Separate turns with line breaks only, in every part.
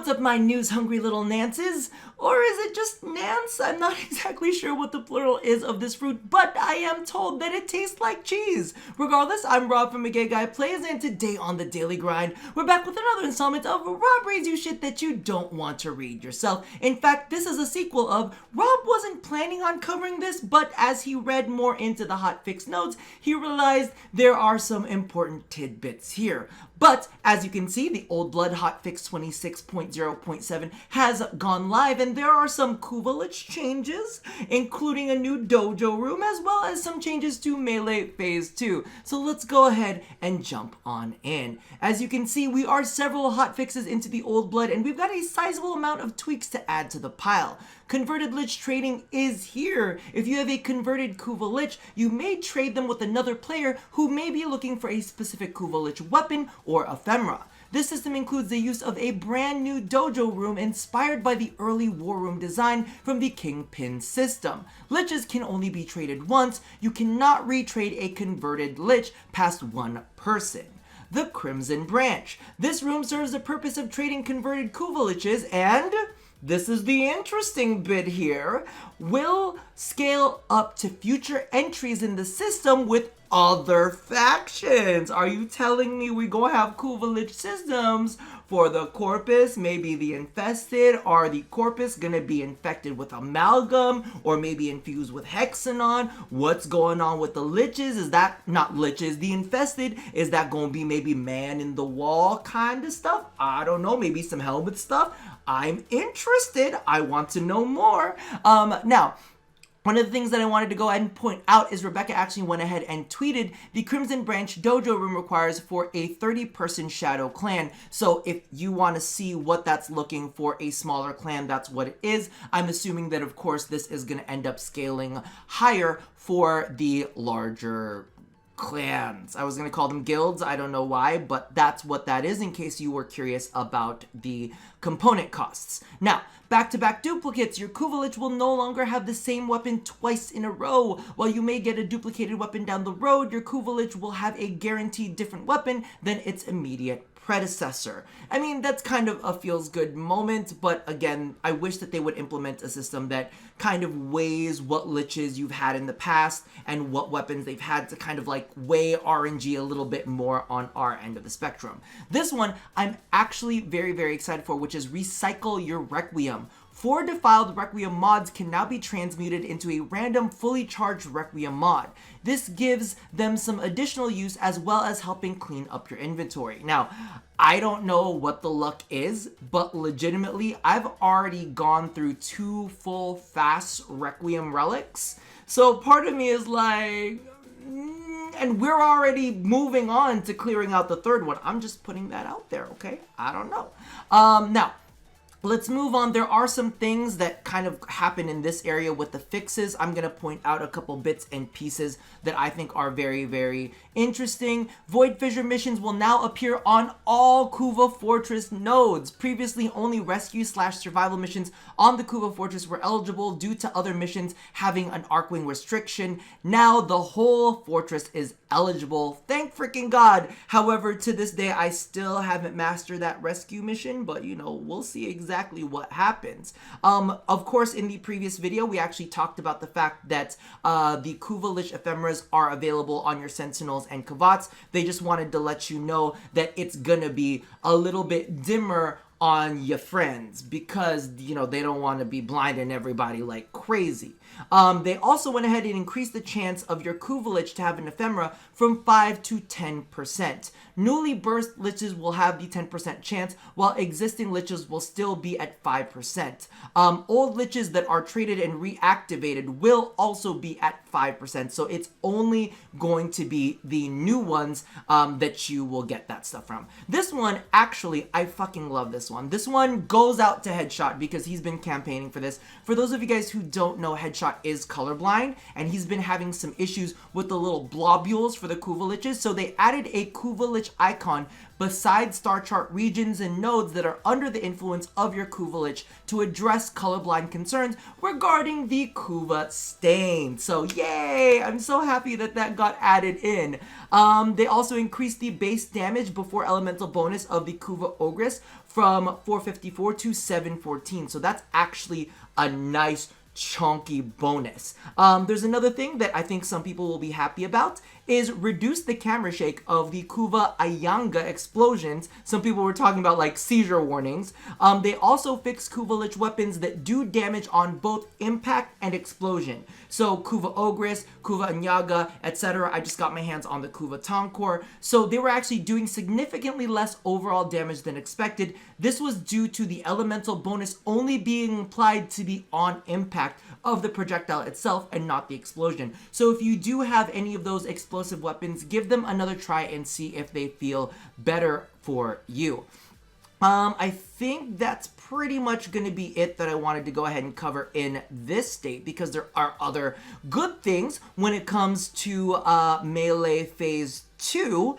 What's up, my news-hungry little Nances? Or is it just Nance? I'm not exactly sure what the plural is of this fruit, but I am told that it tastes like cheese. Regardless, I'm Rob from A Gay Guy Plays, and today on The Daily Grind, we're back with another installment of Rob reads you shit that you don't want to read yourself. In fact, this is a sequel of Rob wasn't planning on covering this, but as he read more into the hotfix notes, he realized there are some important tidbits here. But, as you can see, the Old Blood hotfix 26.0.7 has gone live, and there are some kuva lich changes, including a new dojo room, as well as some changes to Melee Phase 2. So let's go ahead and jump on in. As you can see, we are several hotfixes into the Old Blood, and we've got a sizable amount of tweaks to add to the pile. Converted Lich trading is here. If you have a converted kuva lich, you may trade them with another player who may be looking for a specific kuva lich weapon or ephemera. This system includes the use of a brand new dojo room inspired by the early war room design from the Kingpin system. Liches can only be traded once. You cannot retrade a converted lich past one person. The Crimson Branch. This room serves the purpose of trading converted kuva liches, and this is the interesting bit here, will scale up to future entries in the system with other factions. Are you telling me we gonna have kuva lich systems for the Corpus, maybe the Infested? Are the Corpus gonna be infected with Amalgam or maybe infused with Hexanon? What's going on with the Liches? Is that not Liches? The Infested, is that gonna be maybe man in the wall kind of stuff? I don't know, maybe some helmet stuff. I'm interested. I want to know more. Now, one of the things that I wanted to go ahead and point out is Rebecca actually went ahead and tweeted the Crimson Branch dojo room requires for a 30-person shadow clan. So if you want to see what that's looking for a smaller clan, that's what it is. I'm assuming that, of course, this is going to end up scaling higher for the larger clans. I was going to call them guilds. I don't know why, but that's what that is in case you were curious about the component costs. Now, back-to-back duplicates. Your kuva lich will no longer have the same weapon twice in a row. While you may get a duplicated weapon down the road, your kuva lich will have a guaranteed different weapon than its immediate predecessor. I mean, that's kind of a feels-good moment, but again, I wish that they would implement a system that kind of weighs what liches you've had in the past and what weapons they've had to kind of like weigh RNG a little bit more on our end of the spectrum. This one I'm actually very, very excited for, which is Recycle Your Requiem. 4 defiled Requiem mods can now be transmuted into a random fully charged Requiem mod. This gives them some additional use as well as helping clean up your inventory. Now, I don't know what the luck is, but legitimately, I've already gone through 2 full fast Requiem relics. So part of me is like, and we're already moving on to clearing out the 3rd one. I'm just putting that out there, okay? I don't know. Now, let's move on. There are some things that kind of happen in this area with the fixes. I'm going to point out a couple bits and pieces that I think are very, very interesting. Void Fissure missions will now appear on all Kuva Fortress nodes. Previously, only rescue/survival missions on the Kuva Fortress were eligible due to other missions having an Arcwing restriction. Now, the whole fortress is eligible. Thank freaking God. However, to this day, I still haven't mastered that rescue mission, but you know, we'll see exactly what happens. Of course, in the previous video, we actually talked about the fact that the kuva lich ephemeras are available on your sentinels and kavats. They just wanted to let you know that it's gonna be a little bit dimmer on your friends because, you know, they don't want to be blinding everybody like crazy. They also went ahead and increased the chance of your kuva lich to have an ephemera from 5 to 10%. Newly birthed liches will have the 10% chance, while existing liches will still be at 5%. Old liches that are traded and reactivated will also be at 5%, so it's only going to be the new ones that you will get that stuff from. This one, actually, I fucking love this one. This one goes out to Headshot because he's been campaigning for this. For those of you guys who don't know, Headshot is colorblind, and he's been having some issues with the little blobules for the kuva liches, so they added a kuva lich icon beside star chart regions and nodes that are under the influence of your kuva lich to address colorblind concerns regarding the kuva stain. So yay! I'm so happy that that got added in. They also increased the base damage before elemental bonus of the kuva ogress from from 454 to 714. So that's actually a nice chunky bonus. There's another thing that I think some people will be happy about is reduce the camera shake of the Kuva Ayanga explosions. Some people were talking about like seizure warnings. They also fix Kuva Lich weapons that do damage on both impact and explosion. So Kuva Ogress, Kuva Anyaga, etc. I just got my hands on the Kuva Tonkor. So they were actually doing significantly less overall damage than expected. This was due to the elemental bonus only being applied to the on impact of the projectile itself and not the explosion. So if you do have any of those explosive weapons, give them another try and see if they feel better for you. I think that's pretty much going to be it that I wanted to go ahead and cover in this state, because there are other good things when it comes to Melee Phase 2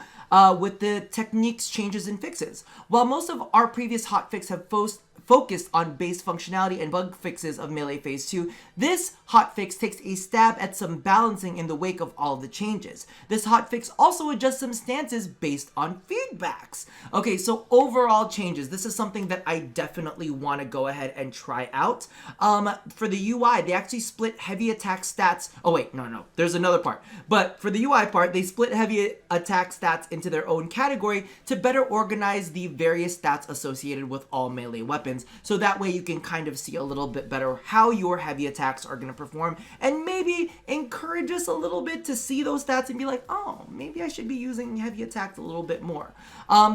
with the techniques, changes, and fixes. While most of our previous hotfix have focused on base functionality and bug fixes of Melee Phase 2, this hotfix takes a stab at some balancing in the wake of all of the changes. This hotfix also adjusts some stances based on feedbacks. Okay, so overall changes. This is something that I definitely want to go ahead and try out. For the UI, they actually split heavy attack stats. Oh wait, no, there's another part. But for the UI part, they split heavy attack stats into their own category to better organize the various stats associated with all melee weapons. So that way you can kind of see a little bit better how your heavy attacks are going to perform, and maybe encourage us a little bit to see those stats and be like, oh, maybe I should be using heavy attacks a little bit more.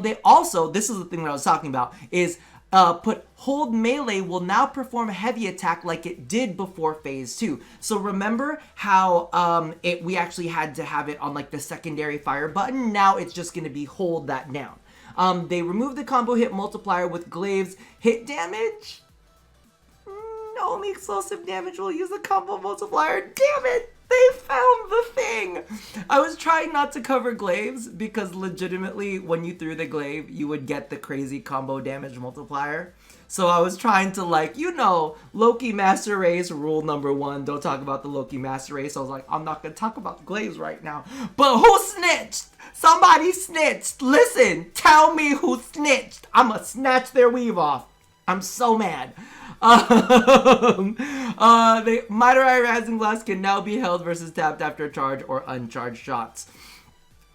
They also, this is the thing that I was talking about, is put hold melee will now perform heavy attack like it did before phase 2. So remember how we actually had to have it on like the secondary fire button? Now it's just going to be hold that down. They removed the combo hit multiplier with glaives hit damage. Only explosive damage will use the combo multiplier. Damn it! They found the thing! I was trying not to cover glaives because legitimately when you threw the glaive, you would get the crazy combo damage multiplier. So I was trying to, like, you know, Loki Master Race rule number 1, don't talk about the Loki Master Race. I was like, I'm not going to talk about glaives right now. But who snitched? Somebody snitched. Listen, tell me who snitched. I'm going to snatch their weave off. I'm so mad. The Mighty Rising Glass can now be held versus tapped after a charge or uncharged shots.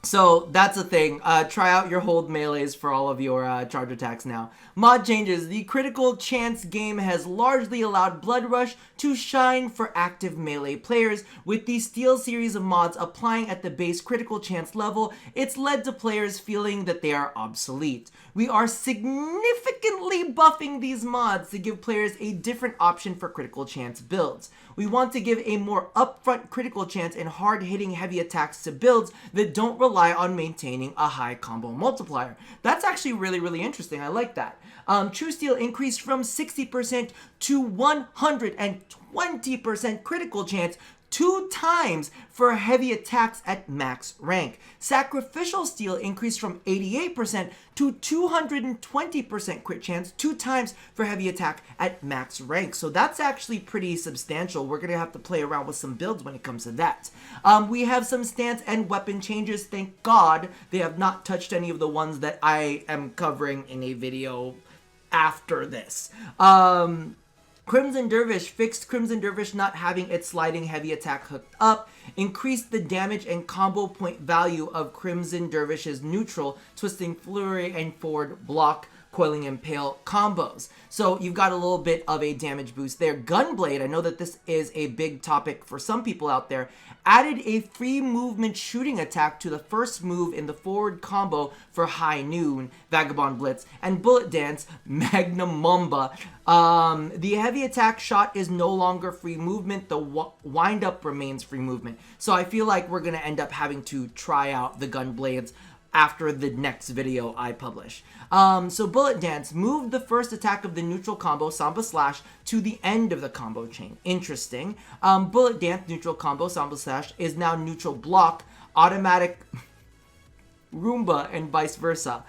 So that's a thing. Try out your hold melees for all of your charge attacks now. Mod changes. The critical chance game has largely allowed Blood Rush to shine for active melee players. With the Steel series of mods applying at the base critical chance level, it's led to players feeling that they are obsolete. We are significantly buffing these mods to give players a different option for critical chance builds. We want to give a more upfront critical chance and hard-hitting heavy attacks to builds that don't rely on maintaining a high combo multiplier. That's actually really, really interesting. I like that. True Steel increased from 60% to 120% critical chance 2 times for heavy attacks at max rank. Sacrificial Steel increased from 88% to 220% crit chance 2 times for heavy attack at max rank. So that's actually pretty substantial. We're going to have to play around with some builds when it comes to that. We have some stance and weapon changes. Thank God they have not touched any of the ones that I am covering in a video after this. Crimson Dervish fixed Crimson Dervish not having its sliding heavy attack hooked up, increased the damage and combo point value of Crimson Dervish's neutral, twisting flurry, and forward block, coiling impale combos. So you've got a little bit of a damage boost there. Gunblade, I know that this is a big topic for some people out there, added a free movement shooting attack to the first move in the forward combo for High Noon, Vagabond Blitz, and Bullet Dance, Magnum Mamba. The heavy attack shot is no longer free movement. The wind up remains free movement. So I feel like we're going to end up having to try out the Gunblades after the next video I publish. So Bullet Dance moved the first attack of the neutral combo, Samba Slash, to the end of the combo chain. Interesting. Bullet Dance neutral combo, Samba Slash, is now neutral block, automatic Roomba, and vice versa.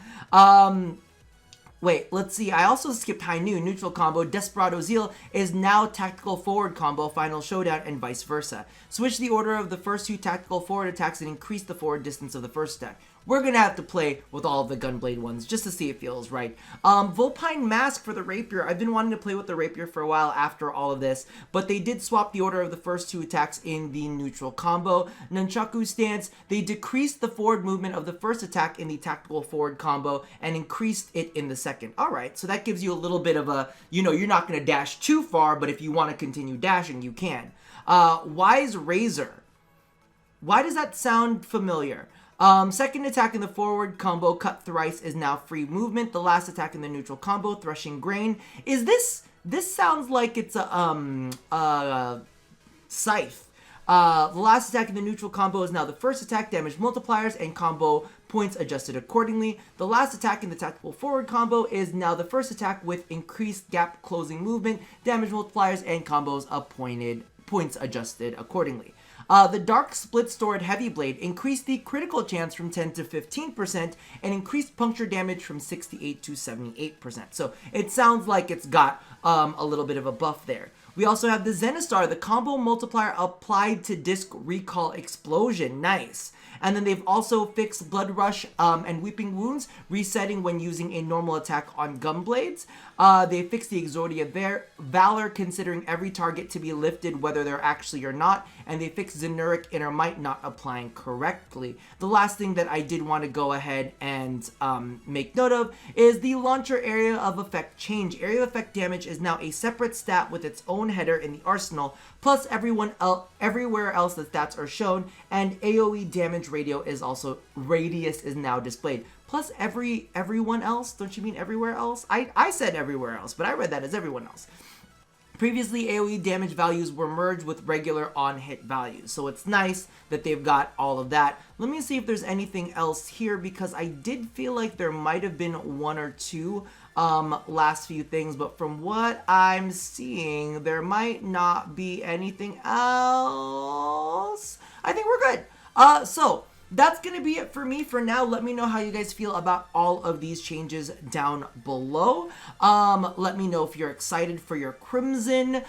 Wait, let's see. I also skipped High Noon. Neutral combo, Desperado Zeal, is now tactical forward combo, Final Showdown, and vice versa. Switch the order of the first 2 tactical forward attacks and increase the forward distance of the first attack. we're gonna have to play with all of the Gunblade ones just to see if it feels right. Vulpine Mask for the Rapier. I've been wanting to play with the Rapier for a while after all of this, but they did swap the order of the first 2 attacks in the neutral combo. Nunchaku Stance, they decreased the forward movement of the first attack in the tactical forward combo and increased it in the second. Alright, so that gives you a little bit of a, you're not going to dash too far, but if you want to continue dashing, you can. Wise Razor. Why does that sound familiar? Second attack in the forward combo, Cut Thrice, is now free movement. The last attack in the neutral combo, Threshing Grain. This sounds like it's a Scythe. The last attack in the neutral combo is now the first attack, damage multipliers, and combo points adjusted accordingly. The last attack in the tactical forward combo is now the first attack with increased gap closing movement, damage multipliers, and combos appointed, points adjusted accordingly. The Dark Split Sword Heavy Blade increased the critical chance from 10 to 15% and increased puncture damage from 68 to 78%. So it sounds like it's got a little bit of a buff there. We also have the Zenistar, the combo multiplier applied to disc recall explosion. Nice. And then they've also fixed Blood Rush and Weeping Wounds, resetting when using a normal attack on Gunblades. They fixed the Exordia Valor, considering every target to be lifted whether they're actually or not. And they fixed Zenuric Inner Might not applying correctly. The last thing that I did want to go ahead and make note of is the Launcher Area of Effect change. Area of Effect damage is now a separate stat with its own header in the arsenal, plus everywhere else the stats are shown, and AoE damage radius is now displayed. Plus everyone else? Don't you mean everywhere else? I said everywhere else, but I read that as everyone else. Previously, AoE damage values were merged with regular on-hit values, so it's nice that they've got all of that. Let me see if there's anything else here, because I did feel like there might have been 1 or 2 last few things, but from what I'm seeing, there might not be anything else. I think we're good. So that's going to be it for me for now. Let me know how you guys feel about all of these changes down below. Let me know if you're excited for your Crimson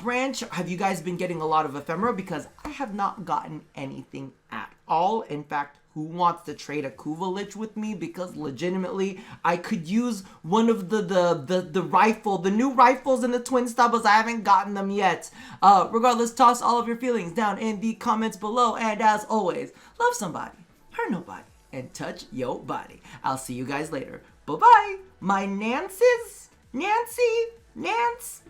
branch. Have you guys been getting a lot of ephemera? Because I have not gotten anything at all. In fact, who wants to trade a Kuva Lich with me? Because legitimately, I could use one of the new rifles in the Twin Stubbles. I haven't gotten them yet. Regardless, toss all of your feelings down in the comments below. And as always, love somebody, hurt nobody, and touch your body. I'll see you guys later. Bye-bye. My Nances? Nancy? Nance?